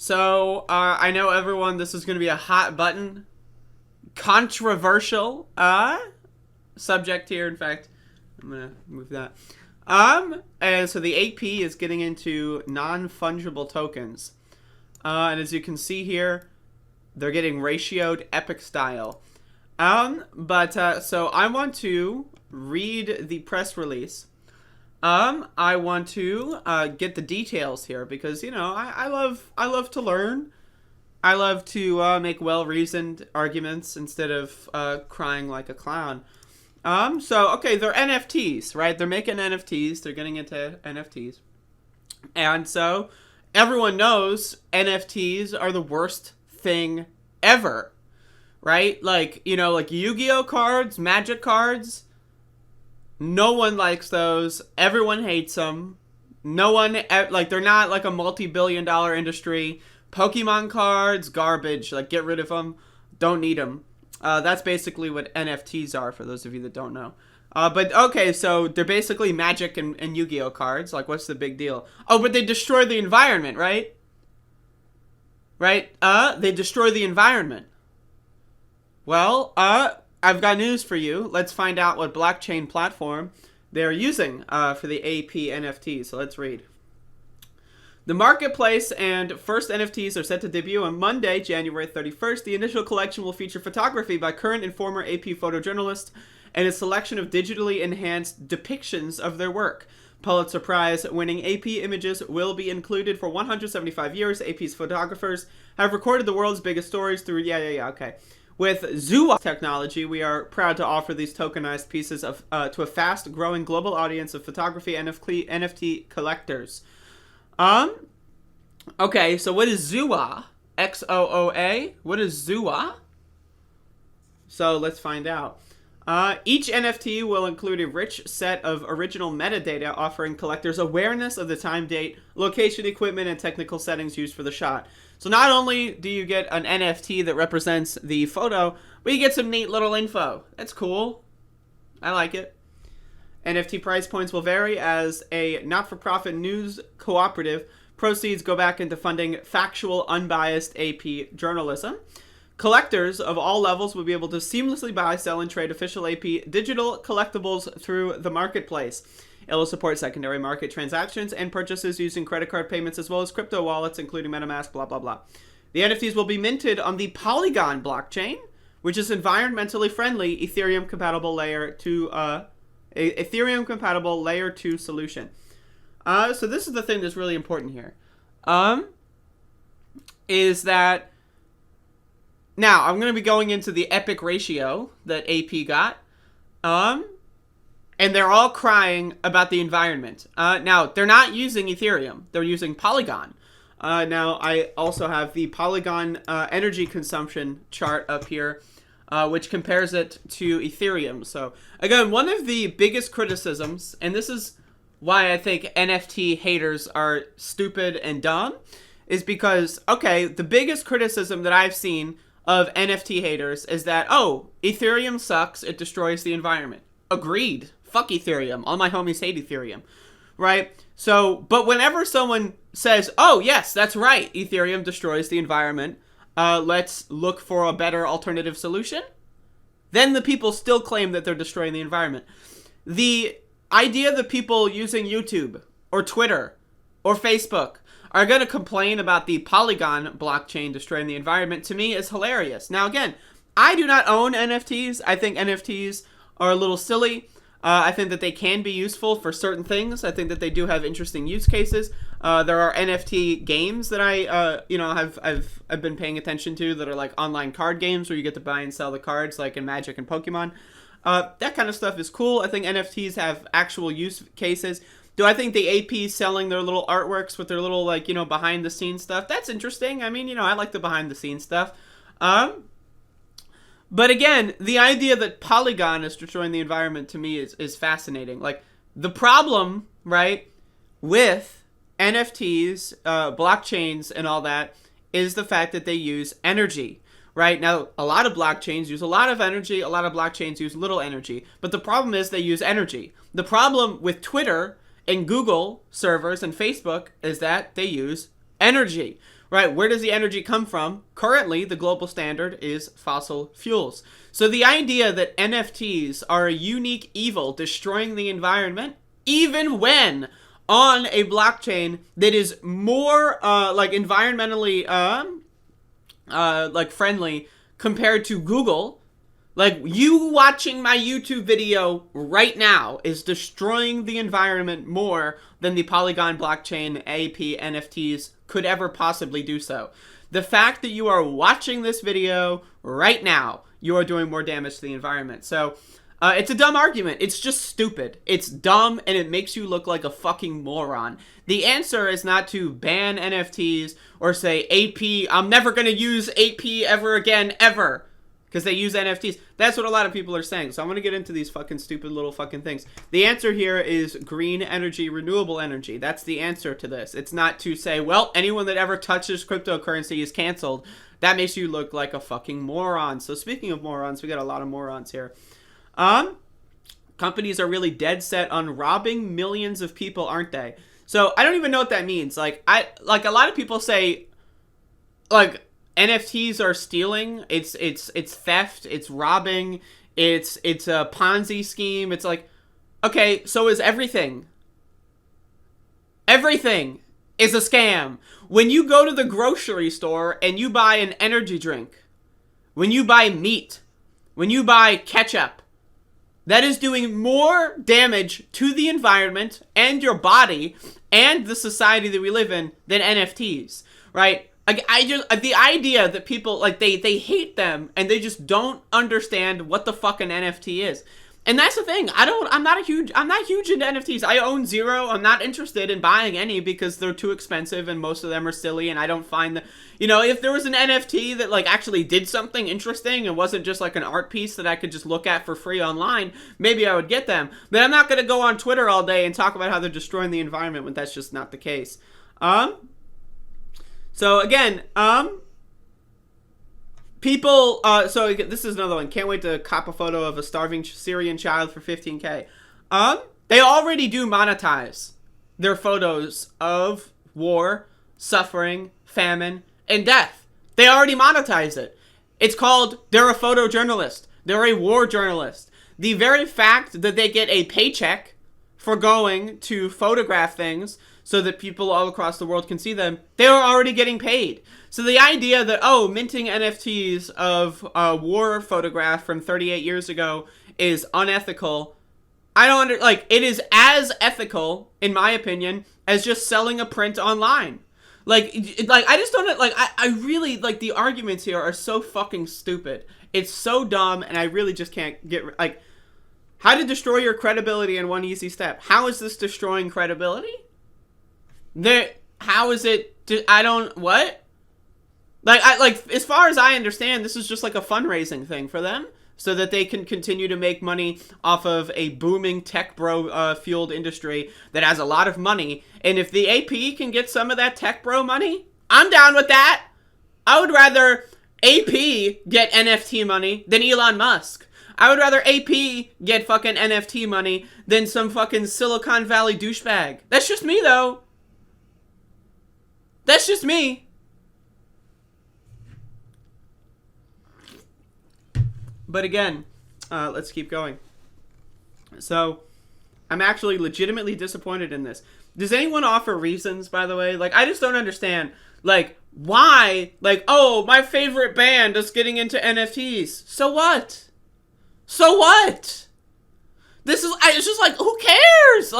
So, I know everyone, this is going to be a hot button, controversial, subject here. In fact, I'm going to move that. And so the AP is getting into non-fungible tokens. And as you can see here, they're getting ratioed epic style. So I want to read the press release. I want to get the details here because, you know, I love to learn. I love to make well-reasoned arguments instead of crying like a clown. Okay, they're NFTs, right? They're making NFTs. They're getting into NFTs. And so everyone knows NFTs are the worst thing ever, right? Like, you know, like Yu-Gi-Oh cards, Magic cards. No one likes those. Everyone hates them. No one, like, they're not like a multi-billion-dollar industry. Pokemon cards, garbage. Like, get rid of them. Don't need them. That's basically what NFTs are, for those of you that don't know. But, okay, so they're basically Magic and Yu-Gi-Oh cards. Like, what's the big deal? Oh, but they destroy the environment, right? Right? They destroy the environment. Well, I've got news for you. Let's find out what blockchain platform they're using for the AP NFT. So let's read. The marketplace and first NFTs are set to debut on Monday, January 31st. The initial collection will feature photography by current and former AP photojournalists and a selection of digitally enhanced depictions of their work. Pulitzer Prize winning AP images will be included for 175 years. AP's photographers have recorded the world's biggest stories through... okay. With Zua technology, we are proud to offer these tokenized pieces of to a fast-growing global audience of photography NFT collectors. Okay, so what is Zua? Xooa? What is Zua? So let's find out. Each NFT will include a rich set of original metadata offering collectors awareness of the time, date, location, equipment, and technical settings used for the shot. So not only do you get an NFT that represents the photo, but you get some neat little info. That's cool. I like it. NFT price points will vary as a not-for-profit news cooperative. Proceeds go back into funding factual, unbiased AP journalism. Collectors of all levels will be able to seamlessly buy, sell, and trade official AP digital collectibles through the marketplace. It will support secondary market transactions and purchases using credit card payments as well as crypto wallets, including MetaMask, blah, blah, blah. The NFTs will be minted on the Polygon blockchain, which is environmentally friendly Ethereum-compatible layer 2, Ethereum-compatible layer 2 solution. So this is the thing that's really important here. Is that... Now, I'm going to be going into the epic ratio that AP got. And they're all crying about the environment. Now, they're not using Ethereum. They're using Polygon. Now, I also have the Polygon energy consumption chart up here, which compares it to Ethereum. So, again, one of the biggest criticisms, and this is why I think NFT haters are stupid and dumb, is because, okay, the biggest criticism that I've seen of NFT haters is that, oh, Ethereum sucks, it destroys the environment. Agreed. Fuck Ethereum. All my homies hate Ethereum. Right? So, but whenever someone says, oh, yes, that's right, Ethereum destroys the environment, let's look for a better alternative solution, then the people still claim that they're destroying the environment. The idea that people using YouTube or Twitter or Facebook are going to complain about the Polygon blockchain destroying the environment, to me, is hilarious. Now, again, I do not own NFTs. I think NFTs are a little silly. I think that they can be useful for certain things. I think that they do have interesting use cases. There are NFT games that I've been paying attention to that are like online card games where you get to buy and sell the cards, like in Magic and Pokemon. That kind of stuff is cool. I think NFTs have actual use cases. Do I think the AP selling their little artworks with their little, like, you know, behind the scenes stuff? That's interesting. I mean, you know, I like the behind the scenes stuff. But again, the idea that Polygon is destroying the environment to me is fascinating. Like, the problem, right, with NFTs, blockchains and all that is the fact that they use energy. Right? Now, a lot of blockchains use a lot of energy. A lot of blockchains use little energy. But the problem is they use energy. The problem with Twitter and Google servers and Facebook is that they use energy, right? Where does the energy come from? Currently, the global standard is fossil fuels. So the idea that NFTs are a unique evil destroying the environment, even when on a blockchain that is more like environmentally like friendly compared to Google. Like, you watching my YouTube video right now is destroying the environment more than the Polygon blockchain AP NFTs could ever possibly do so. The fact that you are watching this video right now, you are doing more damage to the environment. So, it's a dumb argument. It's just stupid. It's dumb, and it makes you look like a fucking moron. The answer is not to ban NFTs or say, AP, I'm never going to use AP ever again, ever. Because they use NFTs. That's what a lot of people are saying. So I'm going to get into these fucking stupid little fucking things. The answer here is green energy, renewable energy. That's the answer to this. It's not to say, well, anyone that ever touches cryptocurrency is canceled. That makes you look like a fucking moron. So speaking of morons, we got a lot of morons here. Companies are really dead set on robbing millions of people, aren't they? So I don't even know what that means. Like a lot of people say, like, NFTs are stealing. It's theft. It's robbing. It's a Ponzi scheme. It's like, okay, so is everything. Everything is a scam. When you go to the grocery store and you buy an energy drink, when you buy meat, when you buy ketchup, that is doing more damage to the environment and your body and the society that we live in than NFTs, right? Like, the idea that people, like, they hate them and they just don't understand what the fuck an NFT is. And that's the thing. I'm not huge into NFTs. I own 0. I'm not interested in buying any because they're too expensive and most of them are silly, and I don't find the, you know, if there was an NFT that, like, actually did something interesting and wasn't just like an art piece that I could just look at for free online, maybe I would get them. But I'm not going to go on Twitter all day and talk about how they're destroying the environment when that's just not the case. So again, people, so this is another one. Can't wait to cop a photo of a starving Syrian child for 15K. They already do monetize their photos of war, suffering, famine, and death. They already monetize it. It's called, they're a photojournalist. They're a war journalist. The very fact that they get a paycheck for going to photograph things so that people all across the world can see them, they are already getting paid. So the idea that, oh, minting NFTs of a war photograph from 38 years ago is unethical, I don't it is as ethical, in my opinion, as just selling a print online. I just don't, I really, the arguments here are so fucking stupid. It's so dumb, and I really just can't get, how to destroy your credibility in one easy step. How is this destroying credibility? How is it? What? As far as I understand, this is just like a fundraising thing for them, so that they can continue to make money off of a booming tech bro fueled industry that has a lot of money. And if the AP can get some of that tech bro money, I'm down with that. I would rather AP get NFT money than Elon Musk. I would rather AP get fucking NFT money than some fucking Silicon Valley douchebag. That's just me, though. That's just me. But again, let's keep going. So, I'm actually legitimately disappointed in this. Does anyone offer reasons, by the way? I just don't understand. Why? Oh, my favorite band is getting into NFTs. So what? So what? It's just who cares?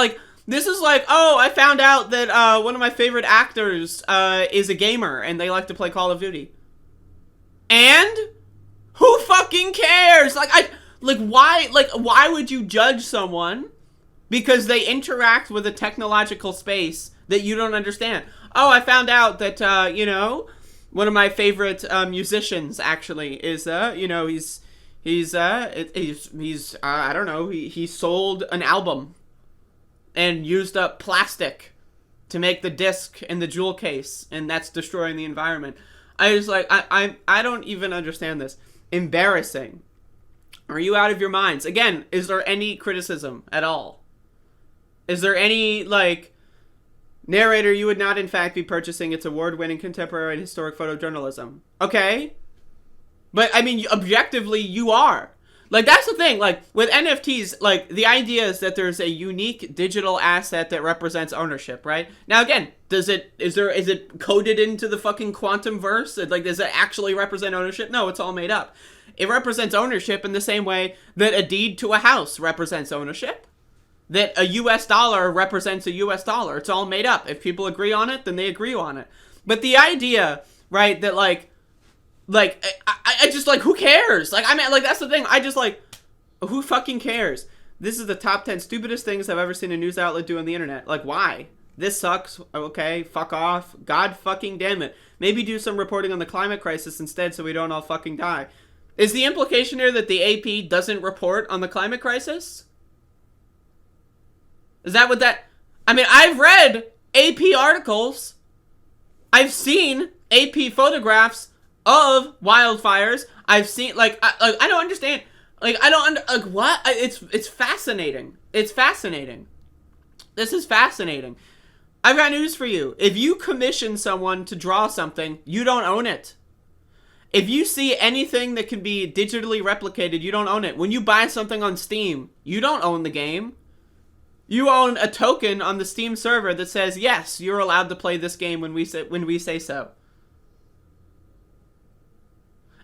This is oh, I found out that one of my favorite actors is a gamer and they like to play Call of Duty. And who fucking cares? Why would you judge someone because they interact with a technological space that you don't understand? Oh, I found out that one of my favorite musicians actually is he's I don't know, he sold an album and used up plastic to make the disc and the jewel case, and that's destroying the environment. I don't even understand this. Embarrassing. Are you out of your minds? Again, is there any criticism at all? Is there any Narrator, you would not in fact be purchasing its award-winning contemporary and historic photojournalism. Okay. But, I mean, objectively, you are. Like, that's the thing. Like, with NFTs, like, the idea is that there's a unique digital asset that represents ownership, right? Now, again, is it coded into the fucking quantum verse? Like, does it actually represent ownership? No, it's all made up. It represents ownership in the same way that a deed to a house represents ownership. That a US dollar represents a US dollar. It's all made up. If people agree on it, then they agree on it. But the idea, right, that, like, I just, like, who cares? Like, I mean, like, that's the thing. I just, like, who fucking cares? This is the top 10 stupidest things I've ever seen a news outlet do on the internet. Like, why? This sucks. Okay, fuck off. God fucking damn it. Maybe do some reporting on the climate crisis instead so we don't all fucking die. Is the implication here that the AP doesn't report on the climate crisis? Is that what that... I mean, I've read AP articles. I've seen AP photographs of wildfires. I've seen, like, I don't understand. Like, I don't like, what? It's fascinating. It's fascinating. This is fascinating. I've got news for you. If you commission someone to draw something, you don't own it. If you see anything that can be digitally replicated, you don't own it. When you buy something on Steam, you don't own the game. You own a token on the Steam server that says, yes, you're allowed to play this game when we say so.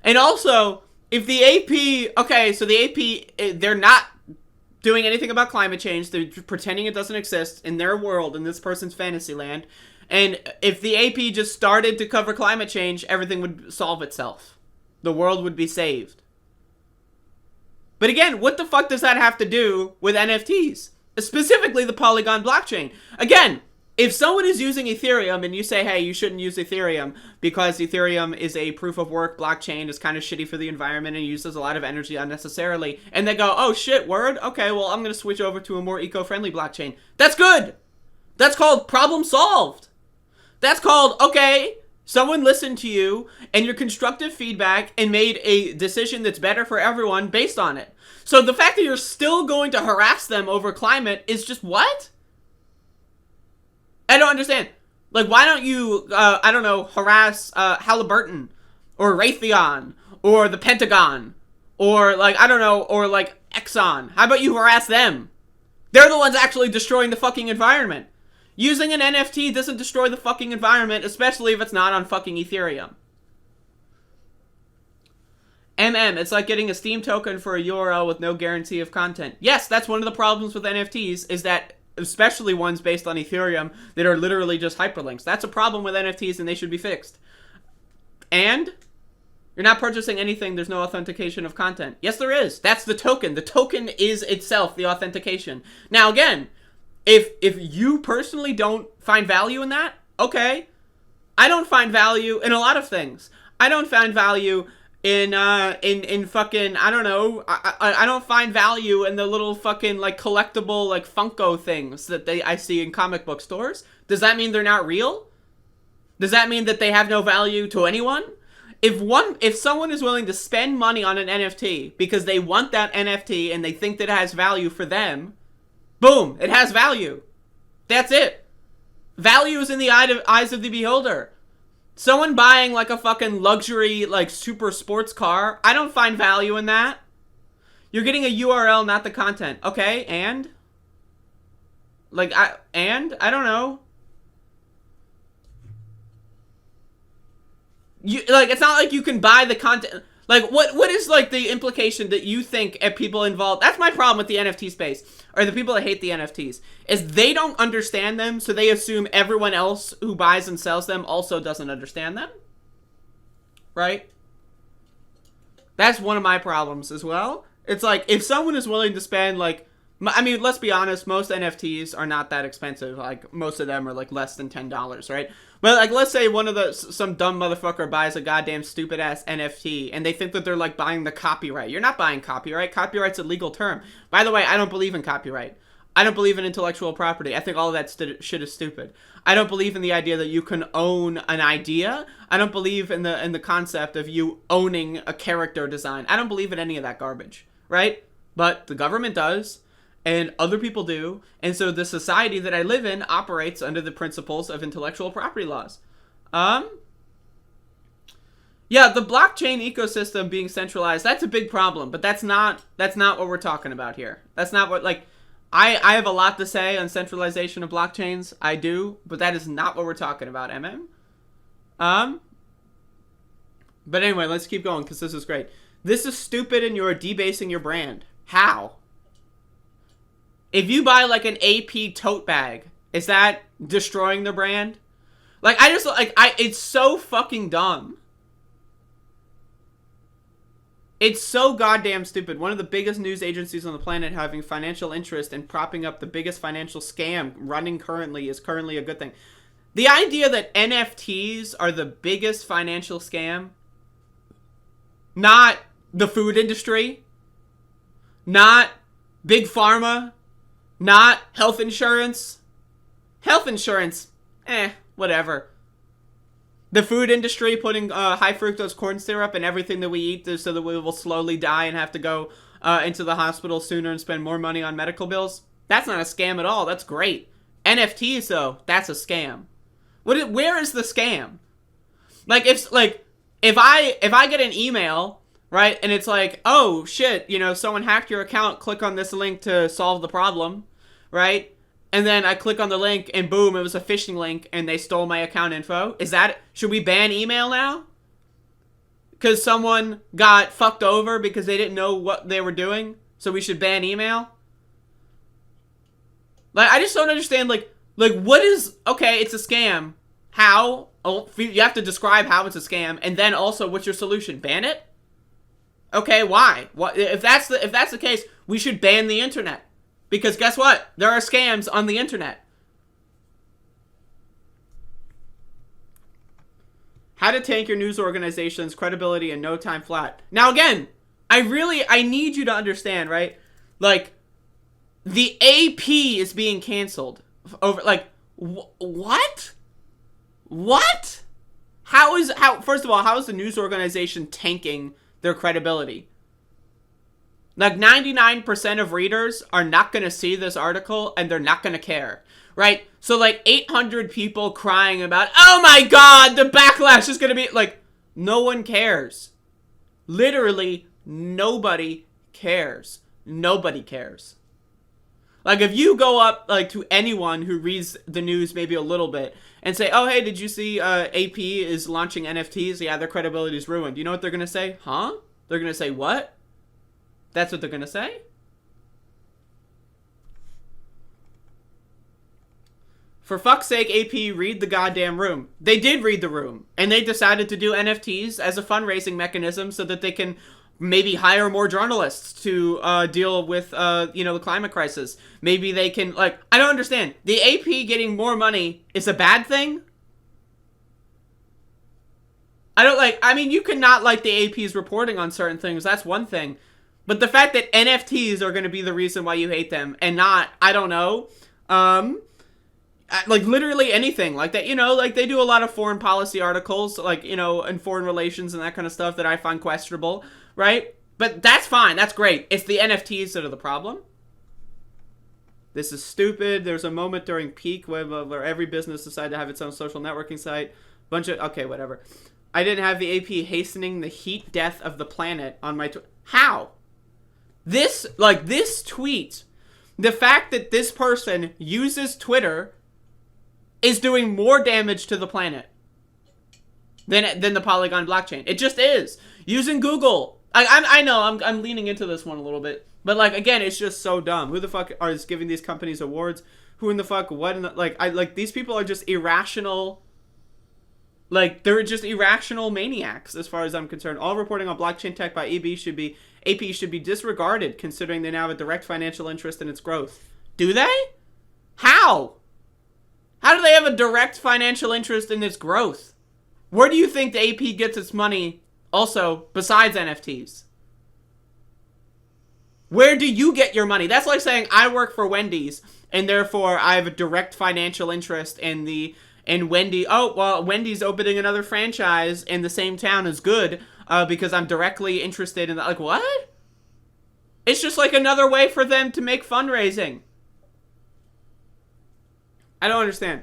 And also, if the AP... Okay, so the AP, they're not doing anything about climate change. They're pretending it doesn't exist in their world, in this person's fantasy land. And if the AP just started to cover climate change, everything would solve itself. The world would be saved. But again, what the fuck does that have to do with NFTs? Specifically the Polygon blockchain. Again, if someone is using Ethereum and you say, hey, you shouldn't use Ethereum because Ethereum is a proof-of-work blockchain, it's kind of shitty for the environment and uses a lot of energy unnecessarily, and they go, oh shit, word? Okay, well, I'm going to switch over to a more eco-friendly blockchain. That's good! That's called problem solved. That's called, okay, someone listened to you and your constructive feedback and made a decision that's better for everyone based on it. So the fact that you're still going to harass them over climate is just what? I don't understand. Like, why don't you, I don't know, harass Halliburton or Raytheon or the Pentagon or, like, I don't know, or, like, Exxon? How about you harass them? They're the ones actually destroying the fucking environment. Using an NFT doesn't destroy the fucking environment, especially if it's not on fucking Ethereum. It's like getting a Steam token for a URL with no guarantee of content. Yes, that's one of the problems with NFTs, is that, especially ones based on Ethereum, that are literally just hyperlinks. That's a problem with NFTs, and they should be fixed. And you're not purchasing anything, there's no authentication of content. Yes, there is. That's the token. The token is itself the authentication. Now, again, if you personally don't find value in that, okay. I don't find value in a lot of things. I don't find value in fucking, I don't know, I don't find value in the little fucking, like, collectible, like, Funko things that I see in comic book stores. Does that mean they're not real? Does that mean that they have no value to anyone? If someone is willing to spend money on an NFT because they want that NFT and they think that it has value for them, boom, it has value. That's it. Value is in the eyes of the beholder. Someone buying, like, a fucking luxury, like, super sports car, I don't find value in that. You're getting a URL, not the content. Okay, and? Like, I don't know. Like, it's not like you can buy the content. Like, what is, like, the implication that you think at people involved? That's my problem with the NFT space, or the people that hate the NFTs, is they don't understand them, so they assume everyone else who buys and sells them also doesn't understand them. Right? That's one of my problems as well. It's like, if someone is willing to spend, like, I mean, let's be honest, most NFTs are not that expensive. Like, most of them are, like, less than $10, right? But, like, let's say some dumb motherfucker buys a goddamn stupid-ass NFT, and they think that they're, like, buying the copyright. You're not buying copyright. Copyright's a legal term. By the way, I don't believe in copyright. I don't believe in intellectual property. I think all of that shit is stupid. I don't believe in the idea that you can own an idea. I don't believe in the concept of you owning a character design. I don't believe in any of that garbage, right? But the government does. and other people do, and so the society that I live in operates under the principles of intellectual property laws. Yeah, the blockchain ecosystem being centralized, that's a big problem, but that's not what we're talking about here. That's not what, like, I have a lot to say on centralization of blockchains. I do, but that is not what we're talking about, But anyway, let's keep going, because this is great. This is stupid and you're debasing your brand. How? If you buy, like, an AP tote bag, is that destroying the brand? Like, it's so fucking dumb. It's so goddamn stupid. One of the biggest news agencies on the planet having financial interest in propping up the biggest financial scam running currently is currently a good thing. The idea that NFTs are the biggest financial scam, not the food industry, not big pharma, not health insurance. Health insurance, whatever. The food industry putting high fructose corn syrup in everything that we eat so that we will slowly die and have to go into the hospital sooner and spend more money on medical bills. That's not a scam at all. That's great. NFTs, though, that's a scam. Where is the scam? Like, if I get an email, right, and it's like, oh, shit, someone hacked your account, click on this link to solve the problem, right? And then I click on the link and boom, it was a phishing link and they stole my account info. Should we ban email now? Because someone got fucked over because they didn't know what they were doing? So we should ban email? Like, I just don't understand, like what is, okay, it's a scam. How? Oh, you have to describe how it's a scam, and then also, what's your solution? Ban it? Okay, why? What if that's the case, we should ban the internet. Because guess what? There are scams on the internet. How to tank your news organization's credibility in no time flat. Now again, I need you to understand, right? Like, the AP is being canceled over, like, what? What? First of all, how is the news organization tanking their credibility? Like, 99% of readers are not going to see this article and they're not going to care, right? So, like, 800 people crying about, oh my god, the backlash is going to be, like, no one cares. Literally, nobody cares. Nobody cares. Like, if you go up, like, to anyone who reads the news maybe a little bit and say, oh, hey, did you see AP is launching NFTs? Yeah, their credibility is ruined. You know what they're going to say? Huh? They're going to say, what? That's what they're going to say? For fuck's sake, AP, read the goddamn room. They did read the room. And they decided to do NFTs as a fundraising mechanism so that they can maybe hire more journalists to deal with, the climate crisis. Maybe they can, like, I don't understand. The AP getting more money is a bad thing? I mean, you can not like the AP's reporting on certain things. That's one thing. But the fact that NFTs are going to be the reason why you hate them and not, I don't know, like literally anything like that, like they do a lot of foreign policy articles, like, and foreign relations and that kind of stuff that I find questionable, right? But that's fine. That's great. It's the NFTs that are the problem. This is stupid. There's a moment during peak where every business decided to have its own social networking site. Okay, whatever. I didn't have the AP hastening the heat death of the planet on my How? This tweet, the fact that this person uses Twitter is doing more damage to the planet than the Polygon blockchain. It just is. Using Google. I know I'm leaning into this one a little bit, but like, again, it's just so dumb. Who the fuck is giving these companies awards? Who in the fuck? What in the, these people are just irrational. Like, they're just irrational maniacs as far as I'm concerned. All reporting on blockchain tech by AP should be disregarded, considering they now have a direct financial interest in its growth. Do they? How? How do they have a direct financial interest in its growth? Where do you think the AP gets its money also besides NFTs? Where do you get your money? That's like saying I work for Wendy's and therefore I have a direct financial interest in Wendy. Oh, well, Wendy's opening another franchise in the same town is good because I'm directly interested in that. Like, what? It's just like another way for them to make fundraising. I don't understand.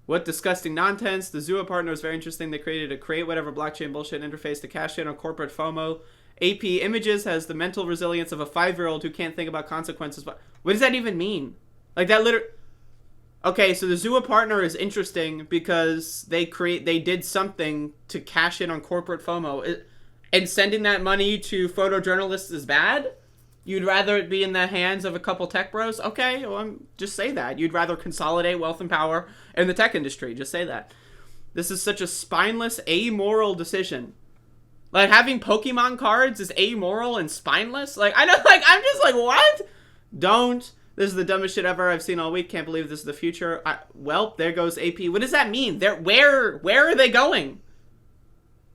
What disgusting nonsense. The Zua partner was very interesting. They created a create whatever blockchain bullshit interface to cash in on corporate FOMO. AP Images has the mental resilience of a 5-year-old who can't think about consequences. What does that even mean? Like that literally... Okay, so the Zua partner is interesting because they did something to cash in on corporate FOMO. And sending that money to photojournalists is bad? You'd rather it be in the hands of a couple tech bros? Okay, well, just say that. You'd rather consolidate wealth and power in the tech industry. Just say that. This is such a spineless, amoral decision. Like, having Pokemon cards is amoral and spineless? Like, I don't, like, I'm just like, what? Don't. This is the dumbest shit ever I've seen all week. Can't believe this is the future. Well, there goes AP. What does that mean? Where are they going?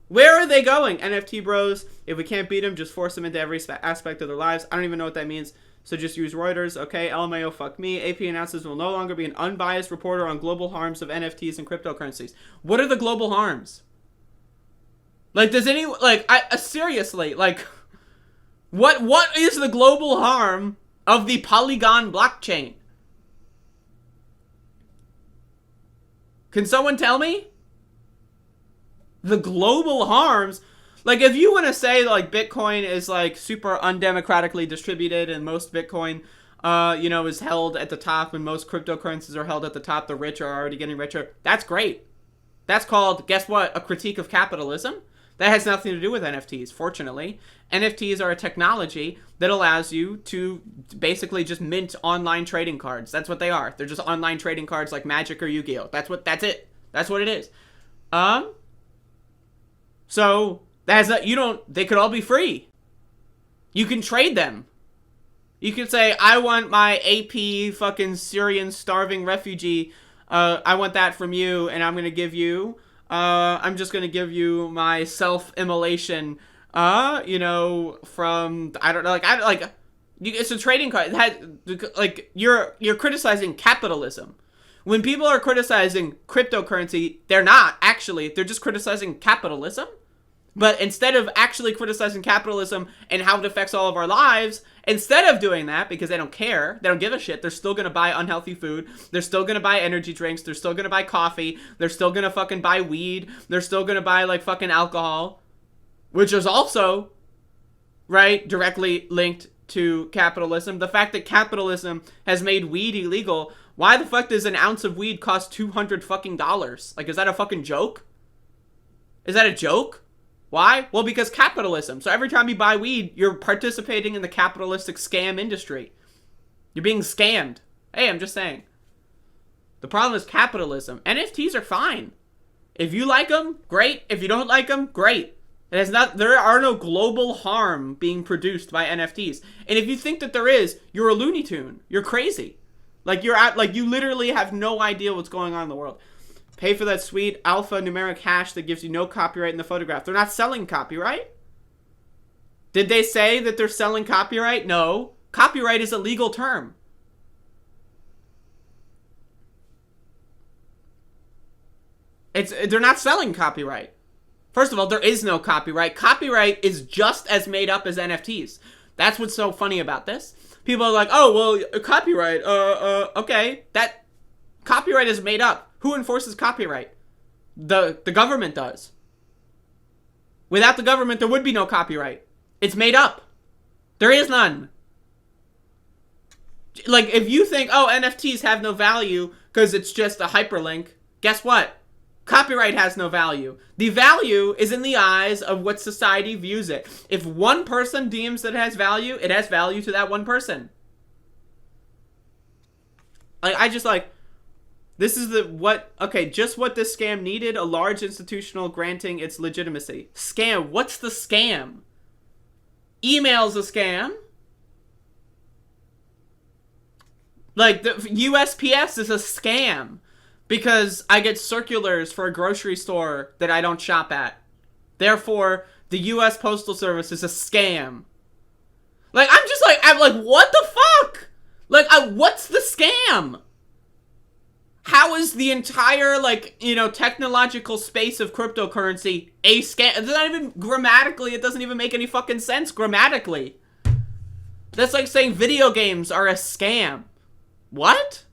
Where are they going? NFT bros. If we can't beat them, just force them into every aspect of their lives. I don't even know what that means. So just use Reuters. Okay, LMAO, fuck me. AP announces will no longer be an unbiased reporter on global harms of NFTs and cryptocurrencies. What are the global harms? Like, does anyone... Like, seriously, like... What is the global harm of the Polygon blockchain? Can someone tell me? The global harms, like if you want to say like Bitcoin is like super undemocratically distributed and most Bitcoin, is held at the top and most cryptocurrencies are held at the top, the rich are already getting richer. That's great. That's called, guess what? A critique of capitalism. That has nothing to do with NFTs, fortunately. NFTs are a technology that allows you to basically just mint online trading cards. That's what they are. They're just online trading cards like Magic or Yu-Gi-Oh. That's it. That's what it is. So, they could all be free. You can trade them. You can say, I want my AP fucking Syrian starving refugee, I want that from you, and I'm just gonna give you my self-immolation, from, I don't know, it's a trading card. You're criticizing capitalism. When people are criticizing cryptocurrency, they're not, actually. They're just criticizing capitalism. But instead of actually criticizing capitalism and how it affects all of our lives, instead of doing that, because they don't care, they don't give a shit, they're still going to buy unhealthy food, they're still going to buy energy drinks, they're still going to buy coffee, they're still going to fucking buy weed, they're still going to buy, like, fucking alcohol, which is also, right, directly linked to capitalism. The fact that capitalism has made weed illegal, why the fuck does an ounce of weed cost $200 fucking dollars? Like, is that a fucking joke? Is that a joke? Why? Well, because capitalism. So every time you buy weed, you're participating in the capitalistic scam industry. You're being scammed. Hey, I'm just saying. The problem is capitalism. NFTs are fine. If you like them, great. If you don't like them, great. There are no global harm being produced by NFTs. And if you think that there is, you're a Looney Tune. You're crazy. You literally have no idea what's going on in the world. Pay for that sweet alphanumeric hash that gives you no copyright in the photograph. They're not selling copyright. Did they say that they're selling copyright? No. Copyright is a legal term. They're not selling copyright. First of all, there is no copyright. Copyright is just as made up as NFTs. That's what's so funny about this. People are like, oh, well, copyright, okay. That copyright is made up. Who enforces copyright? The government does. Without the government, there would be no copyright. It's made up. There is none. Like, if you think, oh, NFTs have no value because it's just a hyperlink, guess what? Copyright has no value. The value is in the eyes of what society views it. If one person deems that it has value to that one person. This is just what this scam needed, a large institutional granting its legitimacy. Scam, what's the scam? Email's a scam. Like, the USPS is a scam. Because I get circulars for a grocery store that I don't shop at. Therefore, the U.S. Postal Service is a scam. Like, I'm like, what the fuck? Like, what's the scam? How is the entire, technological space of cryptocurrency a scam? It's not even grammatically, it doesn't even make any fucking sense grammatically. That's like saying video games are a scam. What?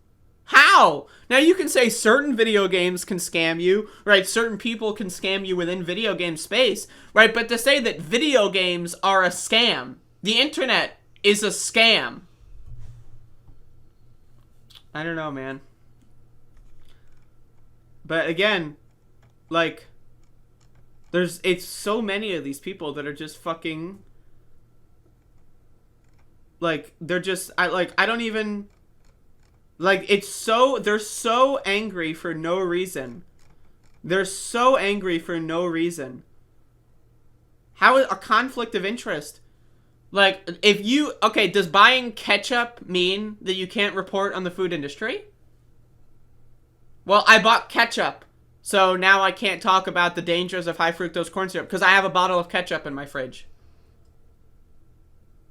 How? Now you can say certain video games can scam you, right? Certain people can scam you within video game space, right? But to say that video games are a scam, the internet is a scam. I don't know, man. But again, like, it's so many of these people that are just fucking, like, they're just, I don't even, like, they're so angry for no reason. They're so angry for no reason. How is a conflict of interest? Like, does buying ketchup mean that you can't report on the food industry? Well, I bought ketchup, so now I can't talk about the dangers of high fructose corn syrup because I have a bottle of ketchup in my fridge.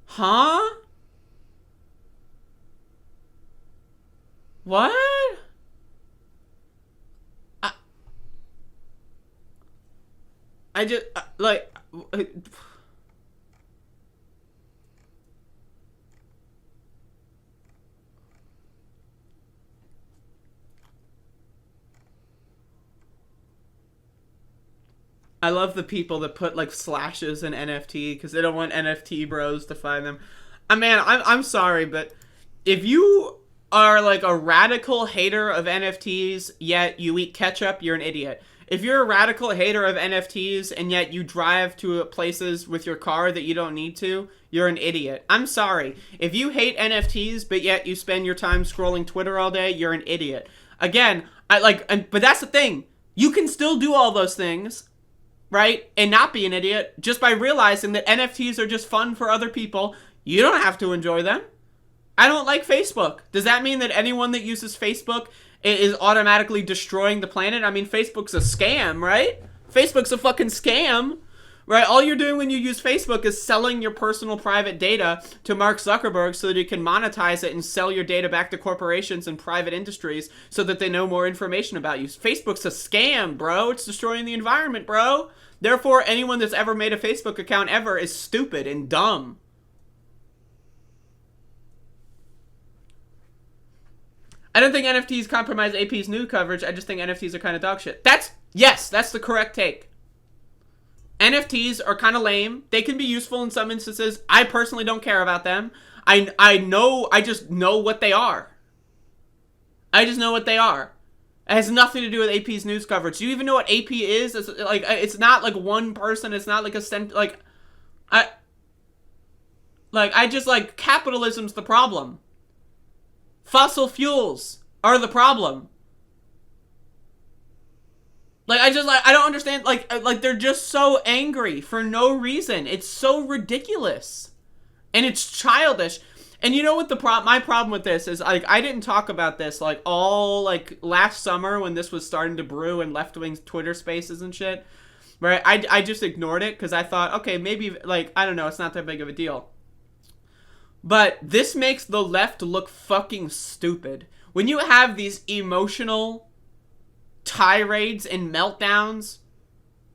Huh? What? I just, like... I love the people that put, like, slashes in NFT because they don't want NFT bros to find them. I'm sorry, but if you are, like, a radical hater of NFTs, yet you eat ketchup, you're an idiot. If you're a radical hater of NFTs and yet you drive to places with your car that you don't need to, you're an idiot. I'm sorry. If you hate NFTs, but yet you spend your time scrolling Twitter all day, you're an idiot. Again, but that's the thing. You can still do all those things, right? And not be an idiot just by realizing that NFTs are just fun for other people. You don't have to enjoy them. I don't like Facebook. Does that mean that anyone that uses Facebook is automatically destroying the planet? I mean, Facebook's a scam, right? Facebook's a fucking scam, right? All you're doing when you use Facebook is selling your personal private data to Mark Zuckerberg so that he can monetize it and sell your data back to corporations and private industries so that they know more information about you. Facebook's a scam, bro. It's destroying the environment, bro. Therefore, anyone that's ever made a Facebook account ever is stupid and dumb. I don't think NFTs compromise AP's new coverage. I just think NFTs are kind of dog shit. That's the correct take. NFTs are kind of lame. They can be useful in some instances. I personally don't care about them. I just know what they are. I just know what they are. It has nothing to do with AP's news coverage. Do you even know what AP is? It's not like one person. It's not like capitalism's the problem. Fossil fuels are the problem. I don't understand. They're just so angry for no reason. It's so ridiculous. And it's childish. And you know what my problem with this is, I didn't talk about this, last summer when this was starting to brew in left-wing Twitter spaces and shit. Right? I just ignored it because I thought, okay, maybe, I don't know, it's not that big of a deal. But this makes the left look fucking stupid. When you have these emotional tirades and meltdowns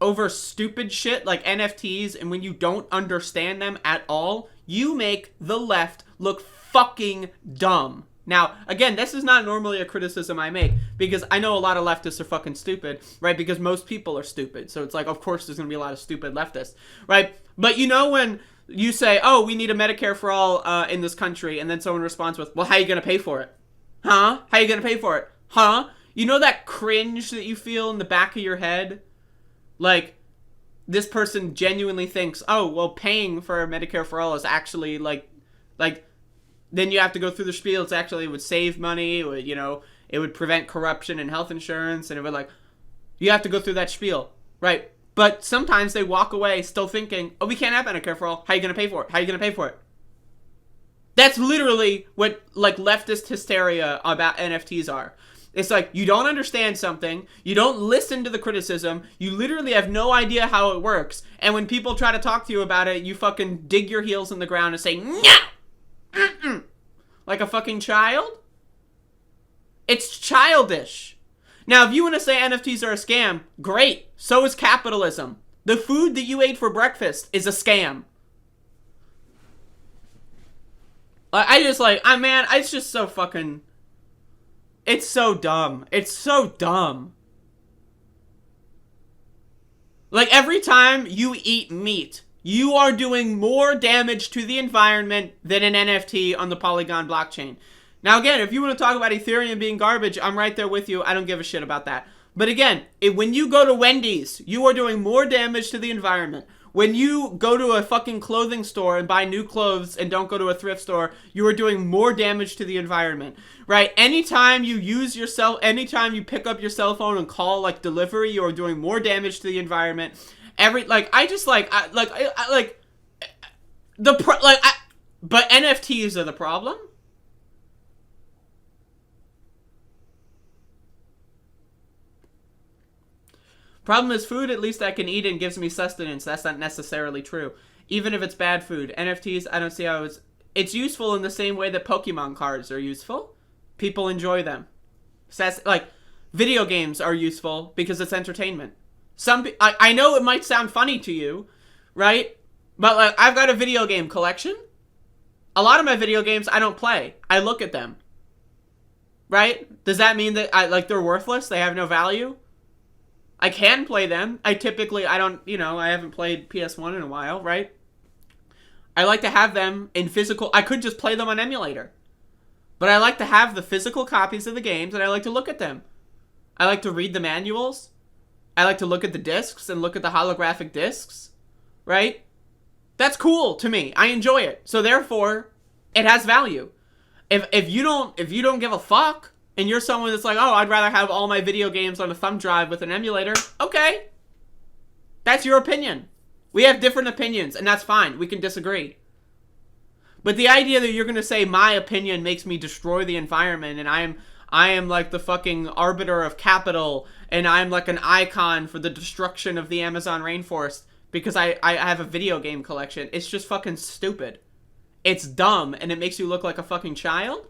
over stupid shit like NFTs, and when you don't understand them at all, you make the left look fucking dumb. Now, again, this is not normally a criticism I make, because I know a lot of leftists are fucking stupid, right? Because most people are stupid. So it's like, of course there's going to be a lot of stupid leftists, right? But you know when you say, oh, we need a Medicare for all in this country, and then someone responds with, well, how are you going to pay for it? Huh? How are you going to pay for it? Huh? You know that cringe that you feel in the back of your head? Like, this person genuinely thinks, oh, well, paying for Medicare for all is actually, then you have to go through the spiel. It would save money. It would, it would prevent corruption in health insurance, and it would, you have to go through that spiel, right? But sometimes they walk away still thinking, oh, we can't have Medicare for all. How are you going to pay for it? How are you going to pay for it? That's literally what, leftist hysteria about NFTs are. It's like, you don't understand something, you don't listen to the criticism, you literally have no idea how it works, and when people try to talk to you about it, you fucking dig your heels in the ground and say, no! Mm-mm. Like a fucking child? It's childish. Now, if you want to say NFTs are a scam, great. So is capitalism. The food that you ate for breakfast is a scam. I just like, man, it's just so fucking, it's so dumb. It's so dumb. Like, every time you eat meat, you are doing more damage to the environment than an NFT on the Polygon blockchain. Now, again, if you want to talk about Ethereum being garbage, I'm right there with you. I don't give a shit about that. But again, when you go to Wendy's, you are doing more damage to the environment. When you go to a fucking clothing store and buy new clothes and don't go to a thrift store, you are doing more damage to the environment, right? Anytime you anytime you pick up your cell phone and call like delivery, you are doing more damage to the environment. But NFTs are the problem. Problem is food, at least I can eat and gives me sustenance. That's not necessarily true. Even if it's bad food. NFTs, I don't see how it's useful in the same way that Pokemon cards are useful. People enjoy them. So that's, like, video games are useful because it's entertainment. I know it might sound funny to you, right? But, like, I've got a video game collection. A lot of my video games I don't play. I look at them. Right? Does that mean that they're worthless? They have no value? I can play them. I haven't played PS1 in a while, right? I like to have them in physical. I could just play them on emulator. But I like to have the physical copies of the games, and I like to look at them. I like to read the manuals. I like to look at the discs and look at the holographic discs, right? That's cool to me. I enjoy it. So therefore, it has value. If you don't give a fuck, and you're someone that's like, oh, I'd rather have all my video games on a thumb drive with an emulator. Okay. That's your opinion. We have different opinions, and that's fine. We can disagree. But the idea that you're going to say my opinion makes me destroy the environment, and I am like the fucking arbiter of capital, and I'm like an icon for the destruction of the Amazon rainforest because I have a video game collection. It's just fucking stupid. It's dumb, and it makes you look like a fucking child.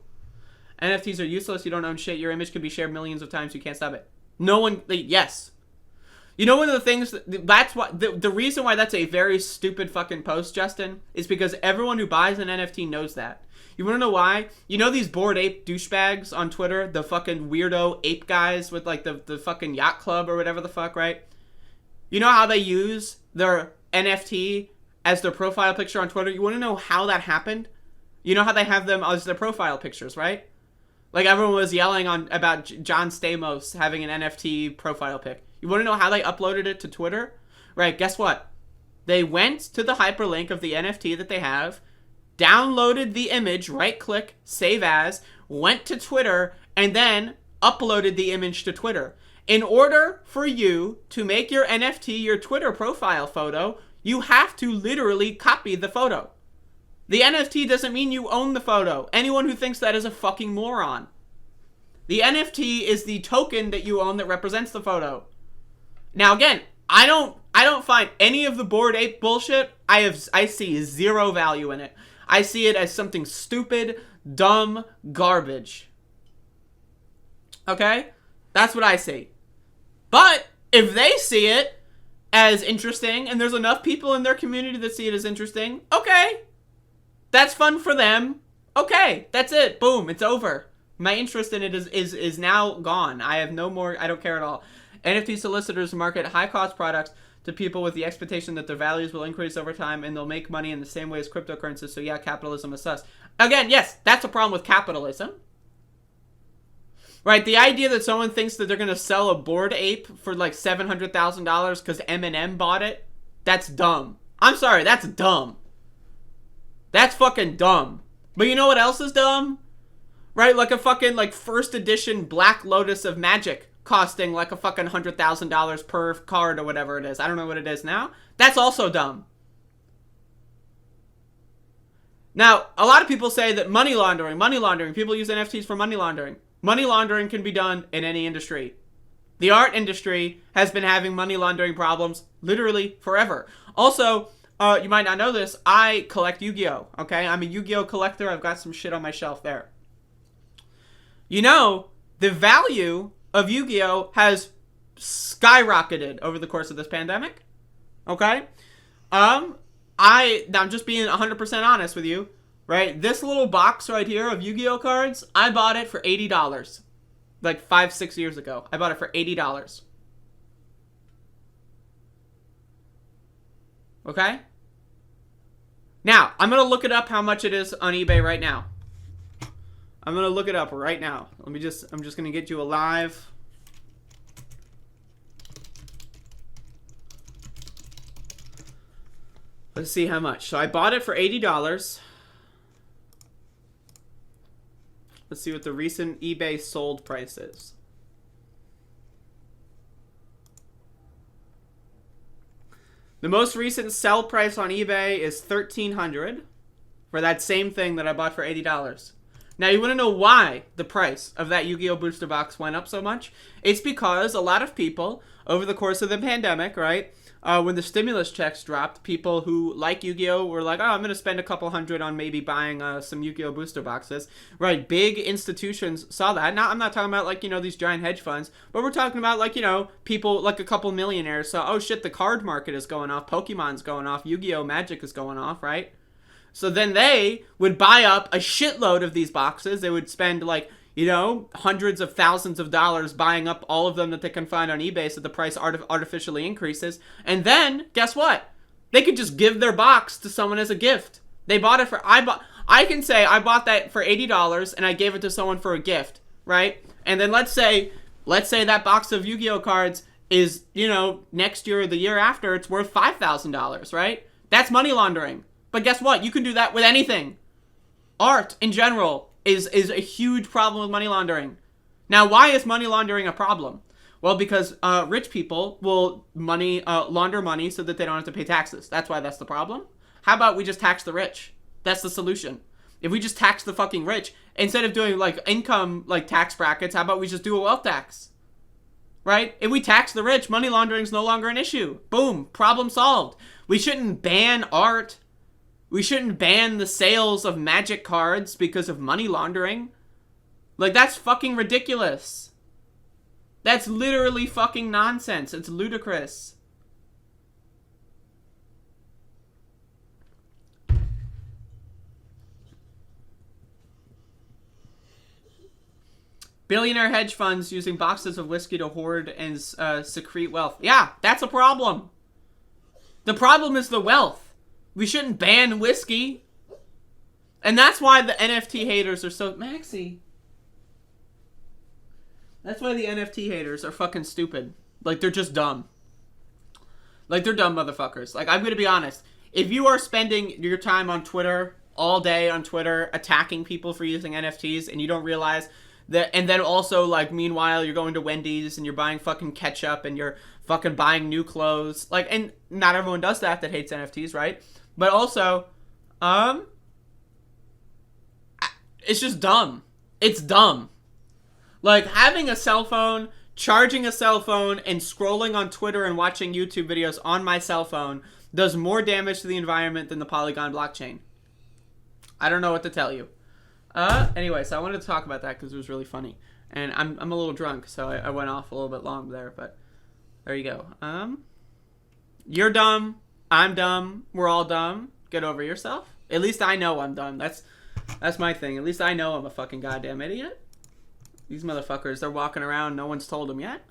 NFTs are useless. You don't own shit. Your image can be shared millions of times. You can't stop it. No one. Yes. You know, one of the things that's what the reason why that's a very stupid fucking post, Justin, is because everyone who buys an NFT knows that. You want to know why? You know these Bored Ape douchebags on Twitter, the fucking weirdo ape guys with like the fucking yacht club or whatever the fuck, right? You know how they use their NFT as their profile picture on Twitter? You want to know how that happened? You know how they have them as their profile pictures, right? Like, everyone was yelling about John Stamos having an NFT profile pic. You want to know how they uploaded it to Twitter? Right, guess what? They went to the hyperlink of the NFT that they have, downloaded the image, right-click, save as, went to Twitter, and then uploaded the image to Twitter. In order for you to make your NFT your Twitter profile photo, you have to literally copy the photo. The NFT doesn't mean you own the photo. Anyone who thinks that is a fucking moron. The NFT is the token that you own that represents the photo. Now again, I don't find any of the Bored Ape bullshit. I see zero value in it. I see it as something stupid, dumb, garbage. Okay? That's what I see. But if they see it as interesting and there's enough people in their community that see it as interesting, okay. That's fun for them. Okay, that's it. Boom, it's over. My interest in it is now gone. I have no more. I don't care at all. NFT solicitors market high-cost products to people with the expectation that their values will increase over time and they'll make money in the same way as cryptocurrencies. So yeah, capitalism is sus. Again, yes, that's a problem with capitalism. Right, the idea that someone thinks that they're going to sell a Bored Ape for like $700,000 because Eminem bought it, that's dumb. I'm sorry, that's dumb. That's fucking dumb. But you know what else is dumb? Right, like a fucking like first edition Black Lotus of Magic costing like a fucking $100,000 per card or whatever it is. I don't know what it is now. That's also dumb. Now, a lot of people say that money laundering, people use NFTs for money laundering. Money laundering can be done in any industry. The art industry has been having money laundering problems literally forever. Also, you might not know this, I collect Yu-Gi-Oh! Okay, I'm a Yu-Gi-Oh! Collector. I've got some shit on my shelf there. You know, the value of Yu-Gi-Oh! Has skyrocketed over the course of this pandemic. Okay? I'm just being 100% honest with you. right? This little box right here of Yu-Gi-Oh cards, I bought it for $80. Like 5-6 years ago. I bought it for $80. Okay? Now, I'm going to look it up how much it is on eBay right now. I'm going to look it up right now. I'm just going to get you a live. Let's see how much. So I bought it for $80. Let's see what the recent eBay sold price is. The most recent sell price on eBay is $1,300 for that same thing that I bought for $80. Now, you want to know why the price of that Yu-Gi-Oh! Booster box went up so much? It's because a lot of people, over the course of the pandemic, right, when the stimulus checks dropped, people who like Yu-Gi-Oh! Were like, oh, I'm going to spend a couple $100 on maybe buying some Yu-Gi-Oh! Booster boxes. Right, big institutions saw that. Now, I'm not talking about, like, you know, these giant hedge funds, but we're talking about, like, you know, people, like a couple millionaires. So, oh, shit, the card market is going off. Pokemon's going off. Yu-Gi-Oh! Magic is going off, right? So then they would buy up a shitload of these boxes. They would spend, like, you know, hundreds of thousands of dollars buying up all of them that they can find on eBay so the price artificially increases. And then, guess what? They could just give their box to someone as a gift. They bought it for, I can say I bought that for $80 and I gave it to someone for a gift, right? And then let's say that box of Yu-Gi-Oh cards is, you know, next year or the year after, it's worth $5,000, right? That's money laundering. But guess what? You can do that with anything. Art, in general, is a huge problem with money laundering. Now, why is money laundering a problem? Well, because rich people will launder money so that they don't have to pay taxes. That's why that's the problem. How about we just tax the rich? That's the solution. If we just tax the fucking rich, instead of doing, like, income, like, tax brackets, how about we just do a wealth tax? Right? If we tax the rich, money laundering is no longer an issue. Boom. Problem solved. We shouldn't ban art. We shouldn't ban the sales of magic cards because of money laundering. Like, that's fucking ridiculous. That's literally fucking nonsense. It's ludicrous. Billionaire hedge funds using boxes of whiskey to hoard and secrete wealth. Yeah, that's a problem. The problem is the wealth. We shouldn't ban whiskey. And that's why the NFT haters are so... Maxie. That's why the NFT haters are fucking stupid. Like, they're just dumb. Like, they're dumb motherfuckers. Like, I'm gonna be honest. If you are spending your time on Twitter, all day on Twitter, attacking people for using NFTs, and you don't realize that... And then also, like, meanwhile, you're going to Wendy's, and you're buying fucking ketchup, and you're fucking buying new clothes. Like, and not everyone does that hates NFTs, right? But also, it's just dumb. It's dumb. Like, having a cell phone, charging a cell phone, and scrolling on Twitter and watching YouTube videos on my cell phone does more damage to the environment than the Polygon blockchain. I don't know what to tell you. Anyway, so I wanted to talk about that because it was really funny. And I'm a little drunk, so I went off a little bit long there, but there you go. You're dumb. I'm dumb. We're all dumb. Get over yourself. At least I know I'm dumb. That's my thing. At least I know I'm a fucking goddamn idiot. These motherfuckers, they're walking around. No one's told them yet.